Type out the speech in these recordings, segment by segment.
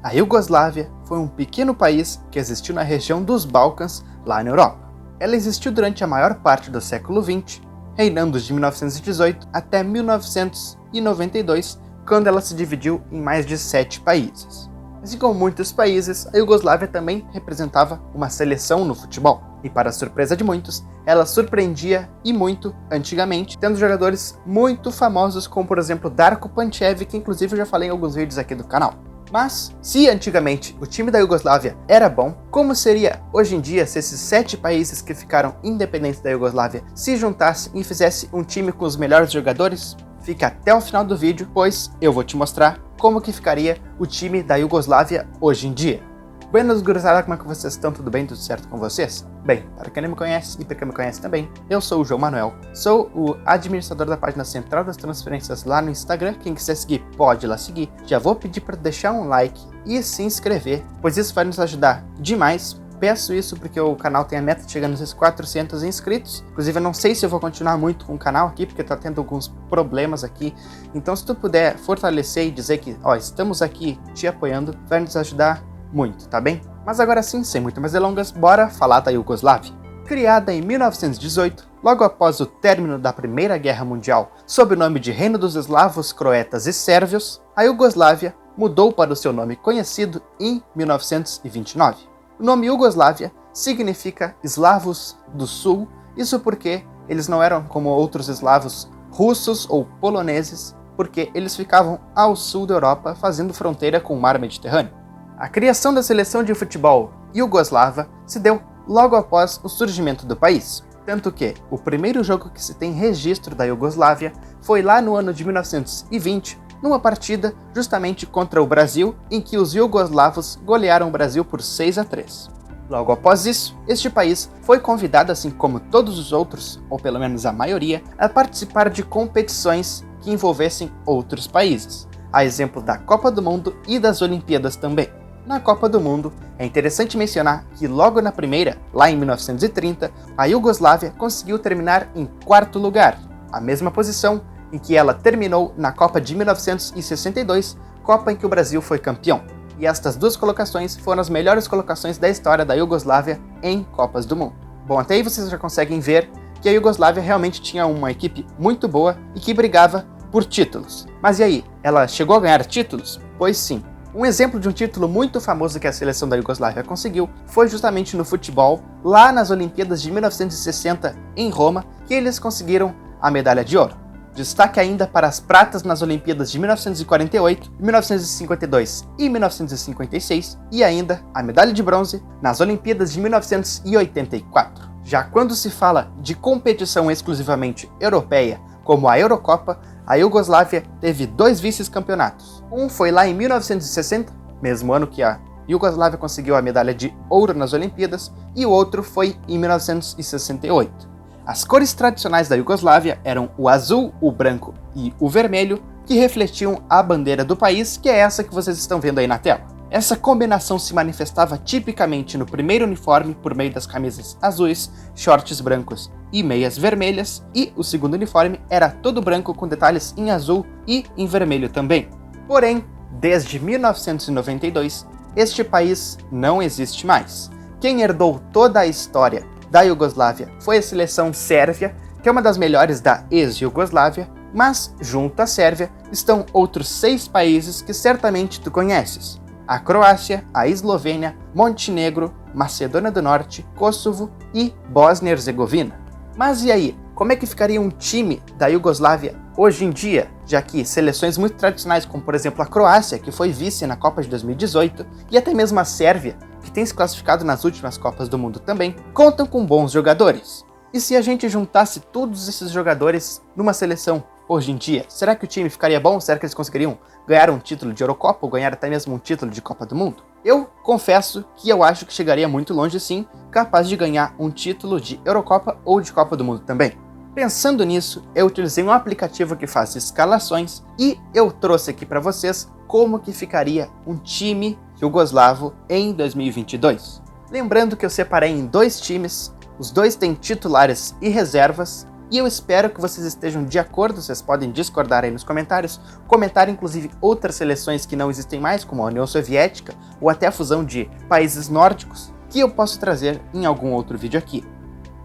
A Iugoslávia foi um pequeno país que existiu na região dos Balcãs, lá na Europa. Ela existiu durante a maior parte do século XX, reinando de 1918 até 1992, quando ela se dividiu em mais de 7 países. Assim como muitos países, a Iugoslávia também representava uma seleção no futebol. E para a surpresa de muitos, ela surpreendia e muito antigamente, tendo jogadores muito famosos como, por exemplo, Darko Pančević, que inclusive eu já falei em alguns vídeos aqui do canal. Mas, se antigamente o time da Iugoslávia era bom, como seria hoje em dia se esses 7 países que ficaram independentes da Iugoslávia se juntassem e fizessem um time com os melhores jogadores? Fica até o final do vídeo, pois eu vou te mostrar como que ficaria o time da Iugoslávia hoje em dia. Buenas gurizada, como é que vocês estão? Tudo bem? Tudo certo com vocês? Bem, para quem não me conhece e para quem me conhece também, eu sou o João Manuel, sou o administrador da página Central das Transferências lá no Instagram. Quem quiser seguir, pode ir lá seguir. Já vou pedir para deixar um like e se inscrever, pois isso vai nos ajudar demais. Peço isso porque o canal tem a meta de chegar nos 400 inscritos. Inclusive eu não sei se eu vou continuar muito com o canal aqui, porque tá tendo alguns problemas aqui. Então se tu puder fortalecer e dizer que, ó, estamos aqui te apoiando, vai nos ajudar muito, tá bem? Mas agora sim, sem muito mais delongas, bora falar da Iugoslávia. Criada em 1918, logo após o término da Primeira Guerra Mundial, sob o nome de Reino dos Eslavos, Croatas e Sérvios, a Iugoslávia mudou para o seu nome conhecido em 1929. O nome Iugoslávia significa Eslavos do Sul, isso porque eles não eram como outros eslavos russos ou poloneses, porque eles ficavam ao sul da Europa, fazendo fronteira com o mar Mediterrâneo. A criação da seleção de futebol iugoslava se deu logo após o surgimento do país, tanto que o primeiro jogo que se tem registro da Iugoslávia foi lá no ano de 1920, numa partida justamente contra o Brasil, em que os iugoslavos golearam o Brasil por 6-3. Logo após isso, este país foi convidado, assim como todos os outros, ou pelo menos a maioria, a participar de competições que envolvessem outros países, a exemplo da Copa do Mundo e das Olimpíadas também. Na Copa do Mundo, é interessante mencionar que logo na primeira, lá em 1930, a Iugoslávia conseguiu terminar em 4º lugar, a mesma posição em que ela terminou na Copa de 1962, Copa em que o Brasil foi campeão. E estas duas colocações foram as melhores colocações da história da Iugoslávia em Copas do Mundo. Bom, até aí vocês já conseguem ver que a Iugoslávia realmente tinha uma equipe muito boa e que brigava por títulos. Mas e aí, ela chegou a ganhar títulos? Pois sim. Um exemplo de um título muito famoso que a seleção da Iugoslávia conseguiu foi justamente no futebol, lá nas Olimpíadas de 1960 em Roma, que eles conseguiram a medalha de ouro. Destaque ainda para as pratas nas Olimpíadas de 1948, 1952 e 1956, e ainda a medalha de bronze nas Olimpíadas de 1984. Já quando se fala de competição exclusivamente europeia, como a Eurocopa, a Iugoslávia teve 2 vice-campeonatos. Um foi lá em 1960, mesmo ano que a Iugoslávia conseguiu a medalha de ouro nas Olimpíadas, e o outro foi em 1968. As cores tradicionais da Iugoslávia eram o azul, o branco e o vermelho, que refletiam a bandeira do país, que é essa que vocês estão vendo aí na tela. Essa combinação se manifestava tipicamente no primeiro uniforme por meio das camisas azuis, shorts brancos e meias vermelhas, e o segundo uniforme era todo branco com detalhes em azul e em vermelho também. Porém, desde 1992, este país não existe mais. Quem herdou toda a história da Iugoslávia foi a seleção sérvia, que é uma das melhores da ex-Iugoslávia, mas junto à Sérvia estão outros 6 países que certamente tu conheces: a Croácia, a Eslovênia, Montenegro, Macedônia do Norte, Kosovo e Bósnia e Herzegovina. Mas e aí, como é que ficaria um time da Iugoslávia hoje em dia, já que seleções muito tradicionais, como por exemplo a Croácia, que foi vice na Copa de 2018, e até mesmo a Sérvia, que tem se classificado nas últimas Copas do Mundo também, contam com bons jogadores? E se a gente juntasse todos esses jogadores numa seleção hoje em dia, será que o time ficaria bom? Será que eles conseguiriam ganhar um título de Eurocopa ou ganhar até mesmo um título de Copa do Mundo? Eu confesso que eu acho que chegaria muito longe sim, capaz de ganhar um título de Eurocopa ou de Copa do Mundo também. Pensando nisso, eu utilizei um aplicativo que faz escalações e eu trouxe aqui para vocês como que ficaria um time iugoslavo em 2022. Lembrando que eu separei em 2 times, os 2 têm titulares e reservas, E eu espero que vocês estejam de acordo, vocês podem discordar aí nos comentários, comentar inclusive outras seleções que não existem mais, como a União Soviética, ou até a fusão de países nórdicos, que eu posso trazer em algum outro vídeo aqui.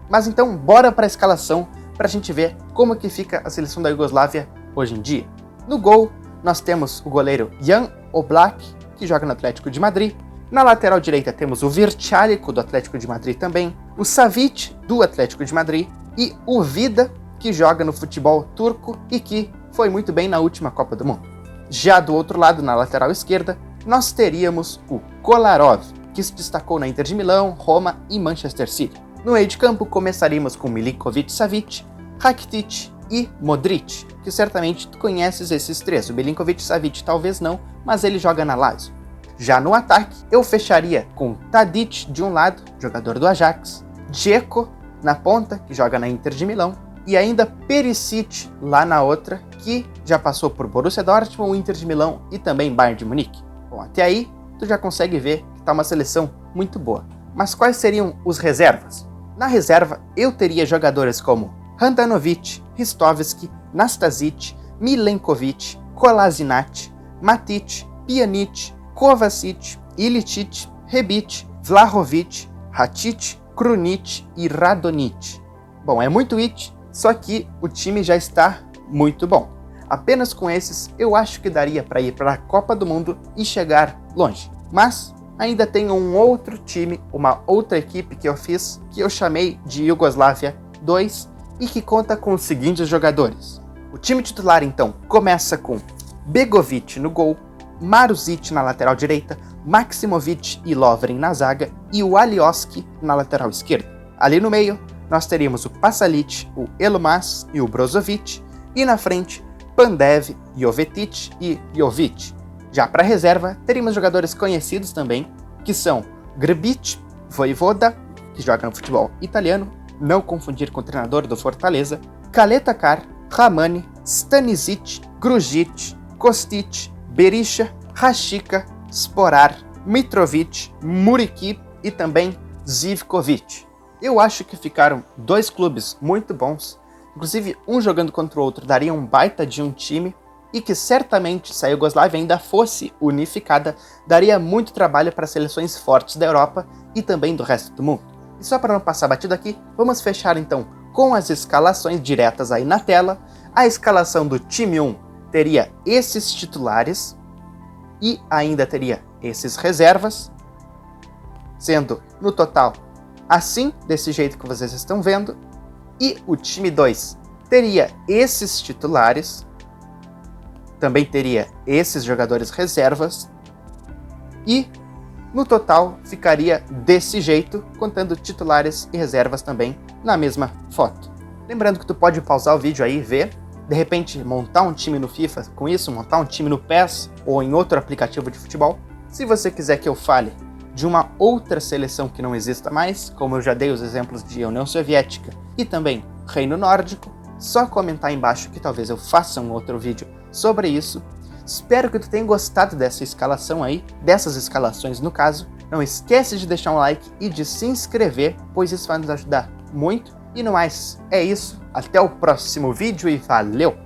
Mas então, bora para a escalação, para a gente ver como que fica a seleção da Iugoslávia hoje em dia. No gol, nós temos o goleiro Jan Oblak, que joga no Atlético de Madrid. Na lateral direita temos o Vrčálić, do Atlético de Madrid também, o Savić, do Atlético de Madrid, e o Vida, que joga no futebol turco e que foi muito bem na última Copa do Mundo. Já do outro lado, na lateral esquerda, nós teríamos o Kolarov, que se destacou na Inter de Milão, Roma e Manchester City. No meio de campo, começaríamos com Milinković-Savić, Rakitic e Modric, que certamente tu conheces esses três. O Milinković-Savić talvez não, mas ele joga na Lazio. Já no ataque, eu fecharia com Tadić de um lado, jogador do Ajax, Dzeko na ponta, que joga na Inter de Milão, e ainda Perisic lá na outra, que já passou por Borussia Dortmund, Inter de Milão e também Bayern de Munique. Bom, até aí tu já consegue ver que tá uma seleção muito boa. Mas quais seriam os reservas? Na reserva, eu teria jogadores como Handanovic, Ristovski, Nastasic, Milenkovic, Kolasinac, Matic, Pjanic, Kovacic, Ilicic, Rebic, Vlahovic, Rakitic, Krunic e Radonic. Bom, é muito it, só que o time já está muito bom. Apenas com esses, eu acho que daria para ir para a Copa do Mundo e chegar longe. Mas ainda tem um outro time, uma outra equipe que eu fiz, que eu chamei de Iugoslávia 2 e que conta com os seguintes jogadores. O time titular, então, começa com Begovic no gol, Maruzic na lateral direita, Maksimovic e Lovren na zaga e o Alioski na lateral esquerda. Ali no meio, nós teríamos o Pasalic, o Elmas e o Brozovic, e na frente, Pandev, Jovetic e Jovic. Já para a reserva, teríamos jogadores conhecidos também, que são Grbić, Vojvoda, que joga no futebol italiano, não confundir com o treinador do Fortaleza, Kaletakar, Ramani, Stanisic, Grujic, Kostic, Berisha, Rashica, Sporar, Mitrovic, Muriqi e também Zivkovic. Eu acho que ficaram dois clubes muito bons, inclusive um jogando contra o outro daria um baita de um time, e que certamente, se a Iugoslávia ainda fosse unificada, daria muito trabalho para seleções fortes da Europa e também do resto do mundo. E só para não passar batido aqui, vamos fechar então com as escalações diretas aí na tela. A escalação do time 1 teria esses titulares e ainda teria esses reservas, sendo no total assim, desse jeito que vocês estão vendo, e o time 2 teria esses titulares, também teria esses jogadores reservas, e no total ficaria desse jeito, contando titulares e reservas também na mesma foto. Lembrando que tu pode pausar o vídeo aí e ver, de repente montar um time no FIFA com isso, montar um time no PES ou em outro aplicativo de futebol. Se você quiser que eu fale de uma outra seleção que não exista mais, como eu já dei os exemplos de União Soviética e também Reino Nórdico, só comentar aí embaixo que talvez eu faça um outro vídeo sobre isso. Espero que tu tenha gostado dessa escalação aí, dessas escalações no caso. Não esquece de deixar um like e de se inscrever, pois isso vai nos ajudar muito. E no mais, é isso. Até o próximo vídeo e valeu!